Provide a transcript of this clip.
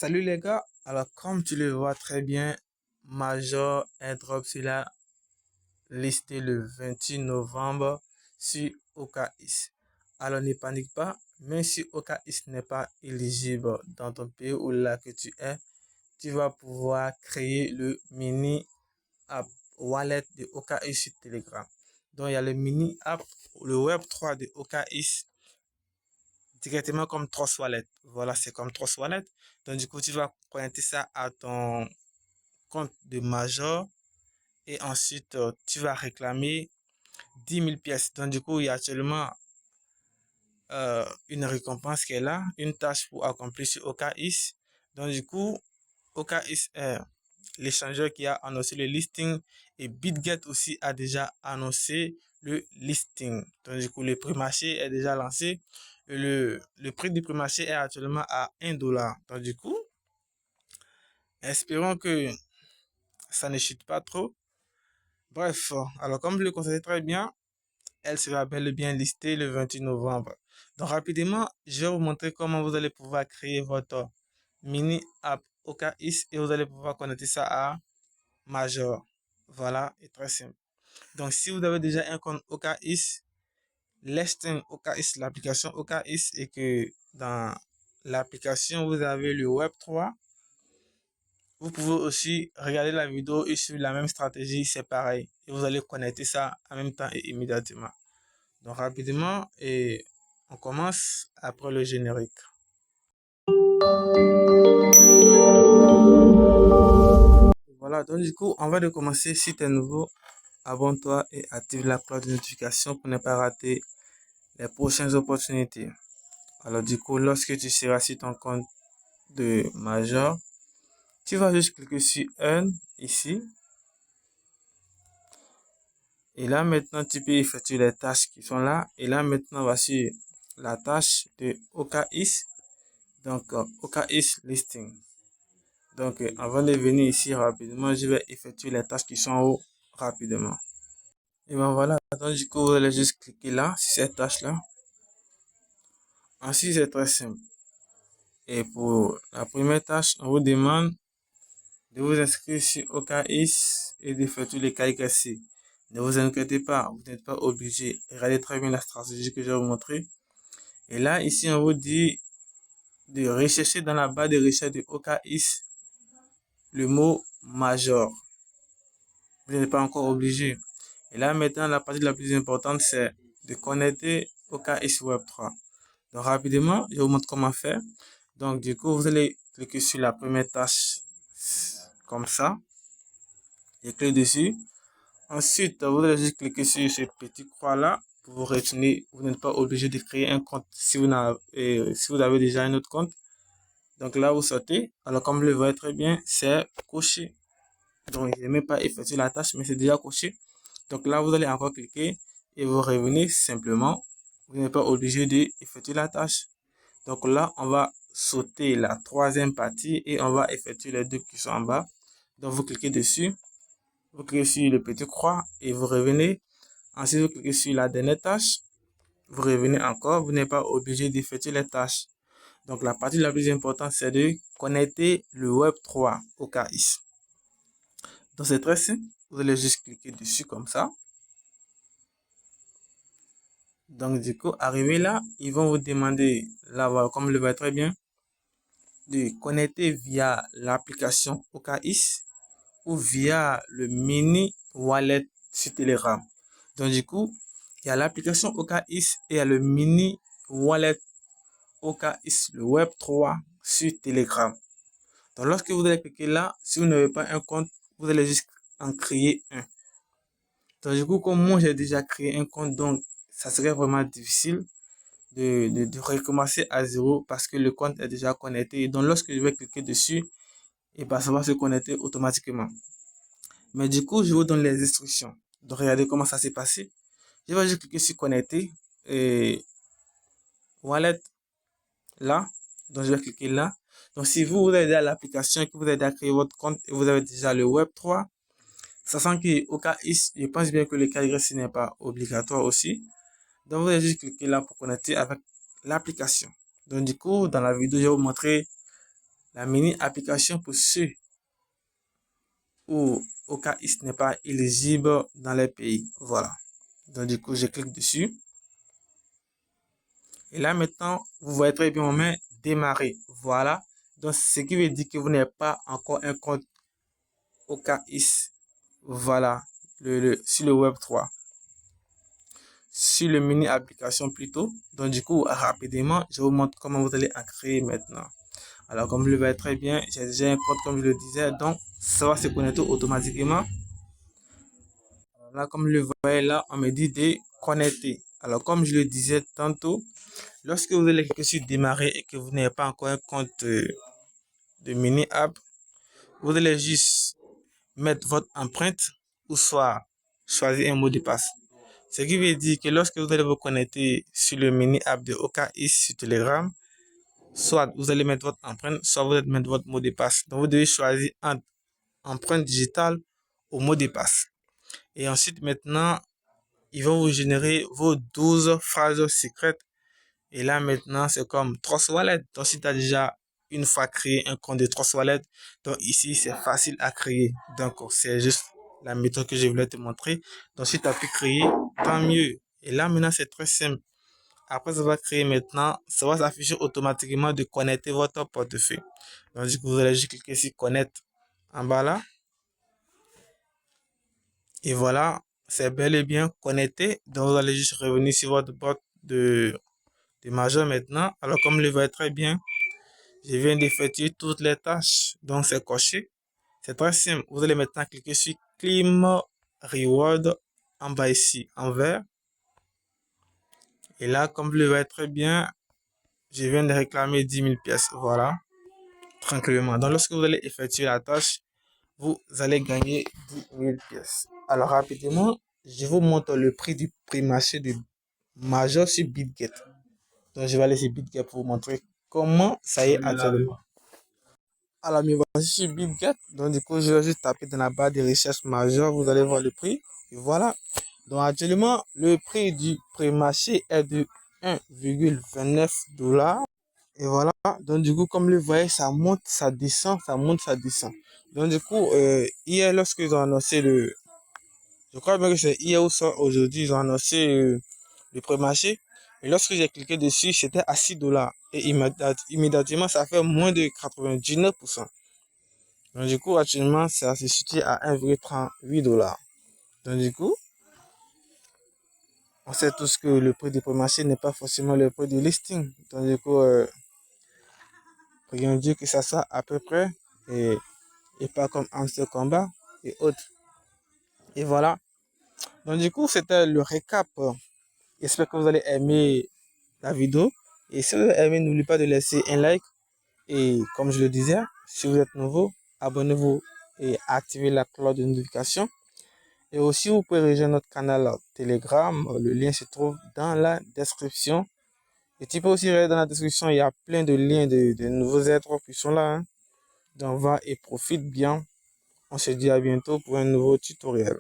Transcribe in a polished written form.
Salut les gars, alors comme tu le vois très bien, Major Airdrop sera listé le 28 novembre sur OKX. Alors ne panique pas, même si OKX n'est pas éligible dans ton pays ou là que tu es, tu vas pouvoir créer le mini app wallet de OKX sur Telegram. Donc il y a le mini app, le Web3 de OKX directement comme Trust Wallet. Voilà, c'est comme Trust Wallet. Donc du coup, tu vas connecter ça à ton compte de Major et ensuite tu vas réclamer 10 000 pièces. Donc du coup, il y a actuellement une récompense qui est là, une tâche pour accomplir sur OKX. Donc du coup, OKX est l'échangeur qui a annoncé le listing et BitGet aussi a déjà annoncé le listing. Donc du coup, le prix marché est déjà lancé. Et le prix du prix marché est actuellement à 1 $. Donc du coup, espérons que ça ne chute pas trop. Bref, alors comme je le conseillais très bien, elle sera bel et bien listée le 28 novembre. Donc rapidement, je vais vous montrer comment vous allez pouvoir créer votre mini app OKX et vous allez pouvoir connecter ça à Major. Voilà, et très simple. Donc si vous avez déjà un compte OKX, laissez OKX, l'application OKX et que dans l'application vous avez le Web3, vous pouvez aussi regarder la vidéo et suivre la même stratégie, c'est pareil. Et vous allez connecter ça en même temps et immédiatement. Donc rapidement, et on commence après le générique. Voilà, donc du coup, on va de commencer. Si tu es nouveau, abonne-toi et active la cloche de notification pour ne pas rater les prochaines opportunités. Alors du coup, lorsque tu seras sur ton compte de Major, tu vas juste cliquer sur Earn ici. Et là maintenant, tu peux effectuer les tâches qui sont là. Et là maintenant, voici la tâche de OKX. Donc, OKX Listing. Donc, avant de venir ici rapidement, je vais effectuer les tâches qui sont en haut rapidement. Et ben voilà. Donc, du coup, vous allez juste cliquer là, sur cette tâche-là. Ensuite, c'est très simple. Et pour la première tâche, on vous demande de vous inscrire sur OKX et d'effectuer les calculs. Ne vous inquiétez pas, vous n'êtes pas obligé. Regardez très bien la stratégie que je vais vous montrer. Et là, ici, on vous dit de rechercher dans la barre de recherche de OKX le mot Major. Vous n'êtes pas encore obligé. Et là, maintenant, la partie la plus importante, c'est de connecter OKX Web3. Donc, rapidement, je vous montre comment faire. Donc, du coup, vous allez cliquer sur la première tâche comme ça. Et cliquez dessus. Ensuite, vous allez juste cliquer sur ce petit croix-là pour vous retourner. Vous n'êtes pas obligé de créer un compte si vous avez déjà un autre compte. Donc là, vous sortez. Alors, comme vous le voyez très bien, c'est coché. Donc, je n'ai même pas effectué la tâche, mais c'est déjà coché. Donc là, vous allez encore cliquer et vous revenez simplement. Vous n'êtes pas obligé d'effectuer la tâche. Donc là, on va sauter la troisième partie et on va effectuer les deux qui sont en bas. Donc, vous cliquez dessus. Vous cliquez sur le petit croix et vous revenez. Ensuite, vous cliquez sur la dernière tâche. Vous revenez encore. Vous n'êtes pas obligé d'effectuer les tâches. Donc, la partie la plus importante, c'est de connecter le Web3 au KX. Donc, c'est très simple. Vous allez juste cliquer dessus comme ça. Donc, du coup, arrivé là, ils vont vous demander, là, voilà, comme le voit très bien, de connecter via l'application OKX ou via le mini wallet sur Telegram. Donc, du coup, il y a l'application OKX et il y a le mini wallet OKX, le Web3 sur Telegram. Donc, lorsque vous allez cliquer là, si vous n'avez pas un compte, vous allez juste en créer un. Donc, du coup, comme moi, j'ai déjà créé un compte, donc, ça serait vraiment difficile de recommencer à zéro parce que le compte est déjà connecté. Donc, lorsque je vais cliquer dessus, et ben, ça va se connecter automatiquement. Mais du coup, je vous donne les instructions. Donc, regardez comment ça s'est passé. Je vais juste cliquer sur connecter et wallet là. Donc, je vais cliquer là. Donc, si vous avez déjà l'application et que vous avez déjà créé votre compte et vous avez déjà le Web3, sachant qu'au cas je pense bien que le KYC n'est pas obligatoire aussi. Donc, vous allez juste cliquer là pour connecter avec l'application. Donc, du coup, dans la vidéo, je vais vous montrer la mini application pour ceux où OKX n'est pas éligible dans les pays. Voilà. Donc du coup, je clique dessus. Et là maintenant, vous voyez très bien, on met démarrer. Voilà. Donc ce qui veut dire que vous n'avez pas encore un compte OKX. Voilà. Sur le Web3. Sur le mini application plutôt. Donc du coup, rapidement, je vous montre comment vous allez en créer maintenant. Alors comme vous le voyez très bien, j'ai déjà un compte comme je le disais. Donc ça va se connecter automatiquement. Alors là, comme vous le voyez là, on me dit de connecter. Alors comme je le disais tantôt, lorsque vous allez cliquer sur démarrer et que vous n'avez pas encore un compte de mini app, vous allez juste mettre votre empreinte ou soit choisir un mot de passe. Ce qui veut dire que lorsque vous allez vous connecter sur le mini app de OKX sur Telegram, soit vous allez mettre votre empreinte, soit vous allez mettre votre mot de passe. Donc vous devez choisir entre empreinte digitale ou mot de passe. Et ensuite maintenant, ils vont vous générer vos 12 phrases secrètes. Et là maintenant, c'est comme Trust Wallet. Donc si tu as déjà une fois créé un compte de Trust Wallet, donc ici c'est facile à créer. Donc c'est juste la méthode que je voulais te montrer. Donc si tu as pu créer, tant mieux. Et là maintenant c'est très simple. Après ça va créer maintenant, ça va s'afficher automatiquement de connecter votre portefeuille. Donc du coup vous allez juste cliquer sur connecte en bas là. Et voilà, c'est bel et bien connecté. Donc vous allez juste revenir sur votre boîte de majeur maintenant. Alors comme vous le voyez très bien, je viens d'effectuer toutes les tâches. Donc c'est coché. C'est très simple. Vous allez maintenant cliquer sur Claim Reward en bas ici en vert. Et là, comme vous le voyez très bien, je viens de réclamer 10 000 pièces. Voilà, tranquillement. Donc lorsque vous allez effectuer la tâche, vous allez gagner 10 000 pièces. Alors rapidement, je vous montre le prix du prix marché du majeur sur BitGet. Donc je vais aller sur BitGet pour vous montrer comment ça y est actuellement. Alors me voici sur BitGet. Donc du coup, je vais juste taper dans la barre de recherche majeur. Vous allez voir le prix. Et voilà. Donc actuellement, le prix du prix marché est de 1,29 $. Et voilà. Donc du coup, comme vous le voyez, ça monte, ça descend, ça monte, ça descend. Donc du coup, hier, lorsqu'ils ont annoncé je crois bien que c'est hier ou ça, aujourd'hui, ils ont annoncé le pré-marché. Et lorsque j'ai cliqué dessus, c'était à 6 $. Et immédiatement, ça fait moins de 99%. Donc du coup, actuellement, ça se situe à 1,38 $. Donc du coup, on sait tous que le prix du pré-marché n'est pas forcément le prix du listing. Donc du coup, prions Dieu que ça soit à peu près et pas comme Hamster Combat et autres. Et voilà. Donc du coup, c'était le récap. J'espère que vous allez aimer la vidéo. Et si vous avez aimé, n'oubliez pas de laisser un like. Et comme je le disais, si vous êtes nouveau, abonnez-vous et activez la cloche de notification. Et aussi, vous pouvez rejoindre notre canal Telegram. Le lien se trouve dans la description. Et tu peux aussi regarder dans la description, il y a plein de liens de nouveaux êtres qui sont là. Donc, va et profite bien. On se dit à bientôt pour un nouveau tutoriel.